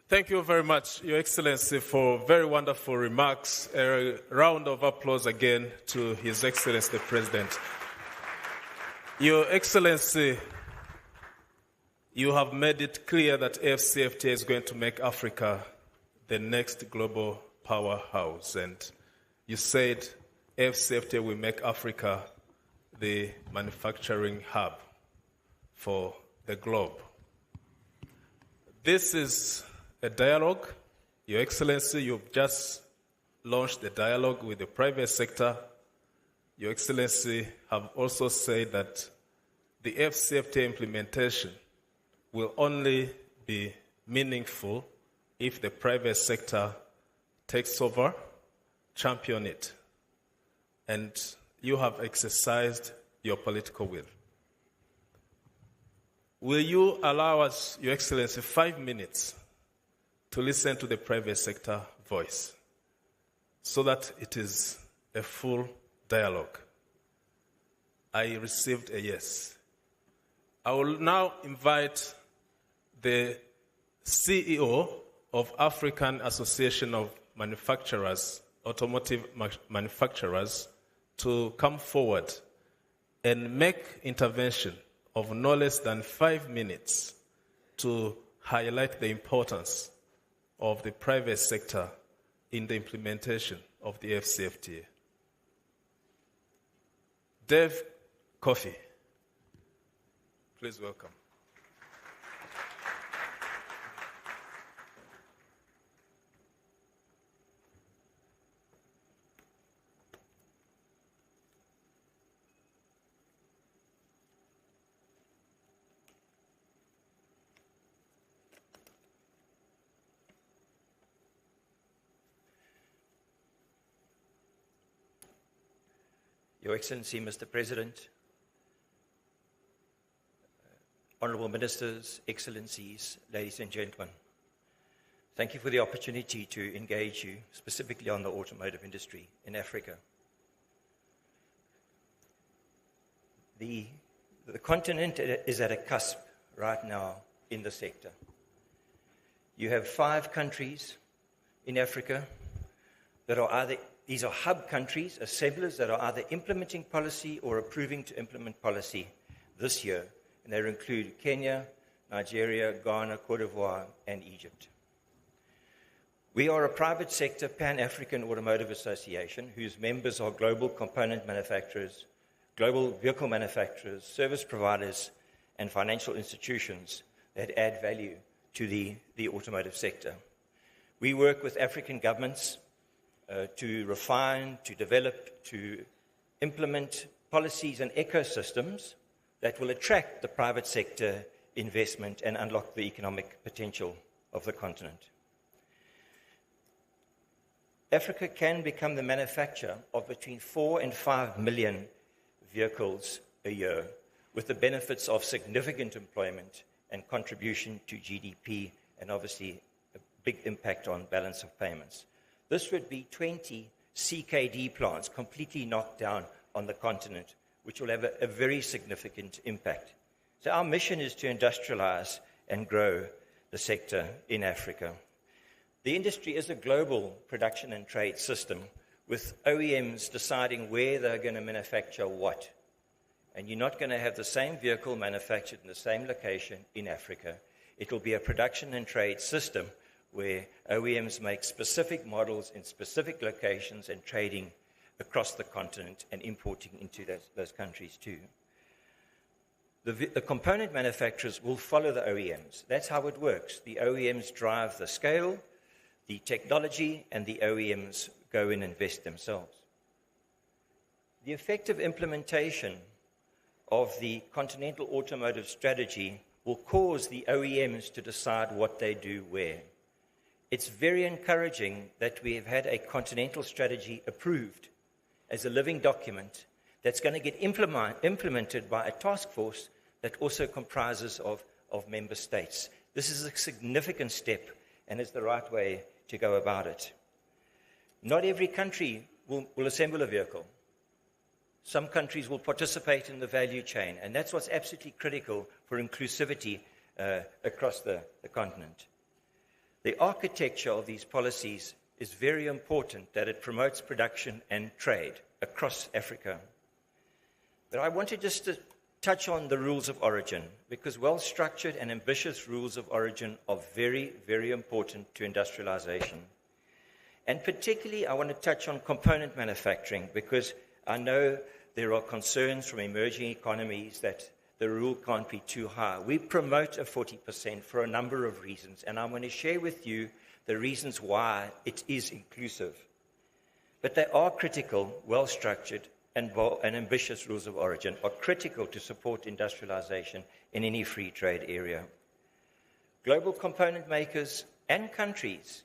Thank you very much, Your Excellency, for very wonderful remarks. A round of applause again to His Excellency, the President. Your Excellency, you have made it clear that AfCFTA is going to make Africa the next global powerhouse. And you said AfCFTA will make Africa the manufacturing hub for the globe. This is a dialogue. Your Excellency, you've just launched a dialogue with the private sector. Your Excellency have also said that the AfCFTA implementation will only be meaningful if the private sector takes over, champion it, and you have exercised your political will. Will you allow us, Your Excellency, 5 minutes to listen to the private sector voice so that it is a full dialogue? I received a yes. I will now invite the CEO of African Association of Manufacturers, Automotive Manufacturers, to come forward and make intervention of no less than 5 minutes to highlight the importance of the private sector in the implementation of the AfCFTA. Dave Coffey. Please welcome. Your Excellency, Mr. President, Honourable Ministers, Excellencies, ladies and gentlemen, thank you for the opportunity to engage you specifically on the automotive industry in Africa. The continent is at a cusp right now in the sector. You have 5 countries in Africa that are either these are hub countries, assemblers that are either implementing policy or approving to implement policy this year. And they include Kenya, Nigeria, Ghana, Cote d'Ivoire, and Egypt. We are a private sector Pan-African Automotive Association whose members are global component manufacturers, global vehicle manufacturers, service providers, and financial institutions that add value to the automotive sector. We work with African governments to refine, to develop, to implement policies and ecosystems that will attract the private sector investment and unlock the economic potential of the continent. Africa can become the manufacturer of between 4 and 5 million vehicles a year, with the benefits of significant employment and contribution to GDP, and obviously a big impact on balance of payments. This would be 20 CKD plants completely knocked down on the continent, which will have a very significant impact. So our mission is to industrialize and grow the sector in Africa. The industry is a global production and trade system, with OEMs deciding where they're going to manufacture what. And you're not going to have the same vehicle manufactured in the same location in Africa. It will be a production and trade system where OEMs make specific models in specific locations and trading across the continent and importing into those countries too. The component manufacturers will follow the OEMs. That's how it works. The OEMs drive the scale, the technology, and the OEMs go and invest themselves. The effective implementation of the Continental Automotive Strategy will cause the OEMs to decide what they do where. It's very encouraging that we have had a Continental strategy approved as a living document that's going to get implemented by a task force that also comprises of member states. This is a significant step and is the right way to go about it. Not every country will assemble a vehicle. Some countries will participate in the value chain, and that's what's absolutely critical for inclusivity across the continent. The architecture of these policies is very important, that it promotes production and trade across Africa. But I wanted just to touch on the rules of origin, because well-structured and ambitious rules of origin are very, very important to industrialization. And particularly, I want to touch on component manufacturing, because I know there are concerns from emerging economies that the rule can't be too high. We promote a 40% for a number of reasons, and I'm going to share with you the reasons why it is inclusive. But they are critical, well-structured, and ambitious rules of origin are critical to support industrialization in any free trade area. Global component makers and countries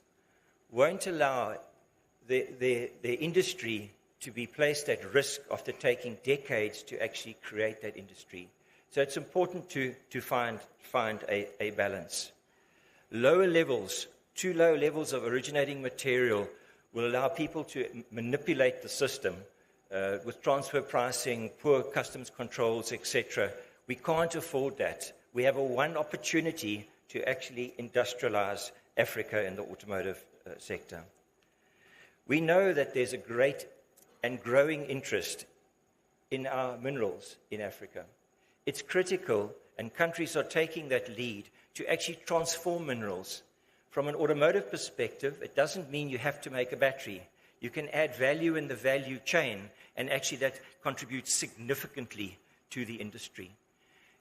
won't allow their industry to be placed at risk after taking decades to actually create that industry. So it's important to find a balance. Too low levels of originating material will allow people to manipulate the system with transfer pricing, poor customs controls, etc. We can't afford that. We have one opportunity to actually industrialize Africa in the automotive sector. We know that there's a great and growing interest in our minerals in Africa. It's critical, and countries are taking that lead to actually transform minerals. From an automotive perspective, it doesn't mean you have to make a battery. You can add value in the value chain, and actually that contributes significantly to the industry.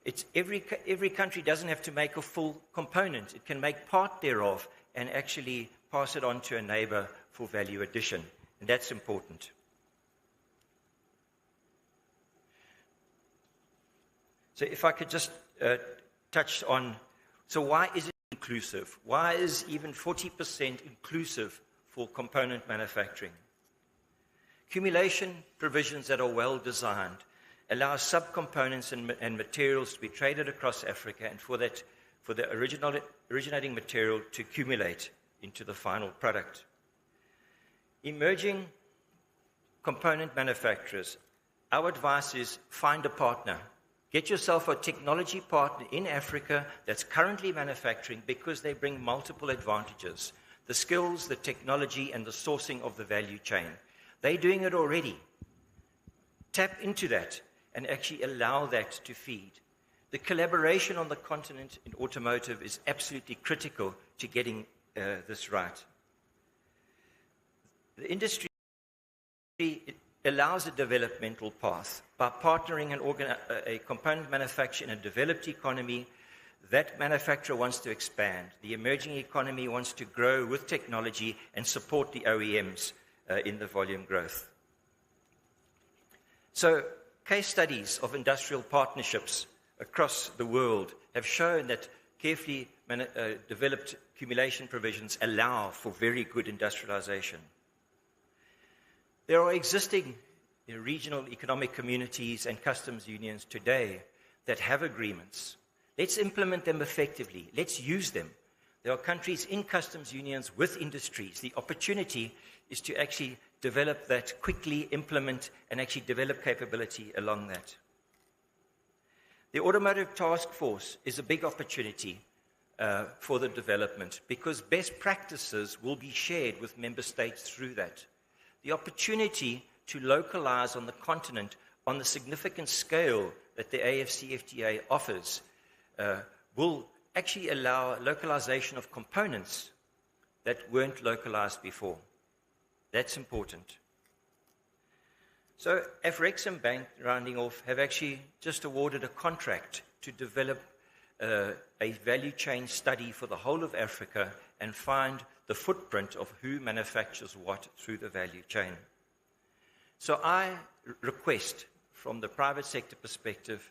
It's every country doesn't have to make a full component. It can make part thereof and actually pass it on to a neighbor for value addition. And that's important. So if I could just touch on, so why is it inclusive? Why is even 40% inclusive for component manufacturing? Accumulation provisions that are well designed allow subcomponents and materials to be traded across Africa, and for the originating material to accumulate into the final product. Emerging component manufacturers, our advice is find a partner. Get yourself a technology partner in Africa that's currently manufacturing, because they bring multiple advantages: the skills, the technology, and the sourcing of the value chain. They're doing it already. Tap into that and actually allow that to feed. The collaboration on the continent in automotive is absolutely critical to getting this right. The industry allows a developmental path. By partnering a component manufacturer in a developed economy, that manufacturer wants to expand. The emerging economy wants to grow with technology and support the OEMs in the volume growth. So, case studies of industrial partnerships across the world have shown that carefully developed accumulation provisions allow for very good industrialization. There are existing regional economic communities and customs unions today that have agreements. Let's implement them effectively. Let's use them. There are countries in customs unions with industries. The opportunity is to actually develop that, quickly implement, and actually develop capability along that. The Automotive Task Force is a big opportunity for the development, because best practices will be shared with member states through that. The opportunity to localize on the continent on the significant scale that the AFCFTA offers will actually allow localization of components that weren't localized before. That's important. So Afrexim Bank, rounding off, have actually just awarded a contract to develop a value chain study for the whole of Africa and find the footprint of who manufactures what through the value chain. So I request, from the private sector perspective,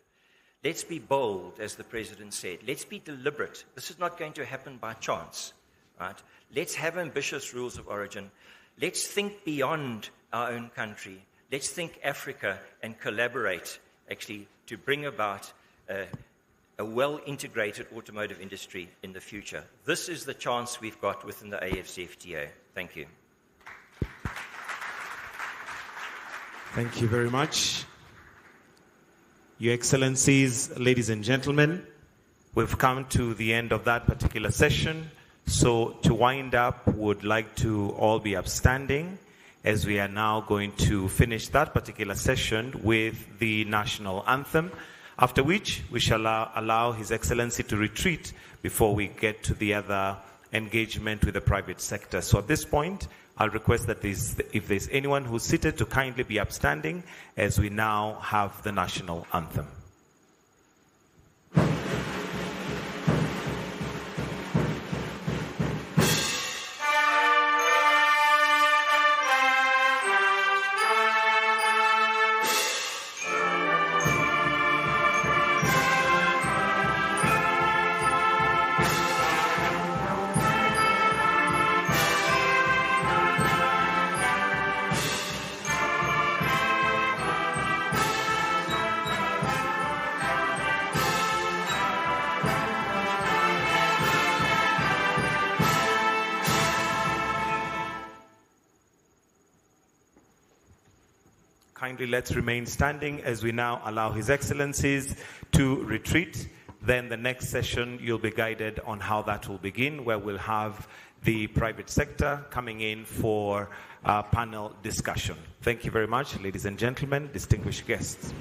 let's be bold, as the President said. Let's be deliberate. This is not going to happen by chance, right? Let's have ambitious rules of origin. Let's think beyond our own country. Let's think Africa and collaborate, actually, to bring about a well-integrated automotive industry in the future. This is the chance we've got within the AFCFTA. Thank you. Thank you very much. Your Excellencies, ladies and gentlemen, we've come to the end of that particular session. So to wind up, would like to all be upstanding, as we are now going to finish that particular session with the national anthem, after which we shall allow His Excellency to retreat before we get to the other engagement with the private sector. So at this point, I'll request that if there's anyone who's seated, to kindly be upstanding as we now have the national anthem. Kindly let's remain standing as we now allow His Excellencies to retreat. Then the next session, you'll be guided on how that will begin, where we'll have the private sector coming in for a panel discussion. Thank you very much, ladies and gentlemen, distinguished guests.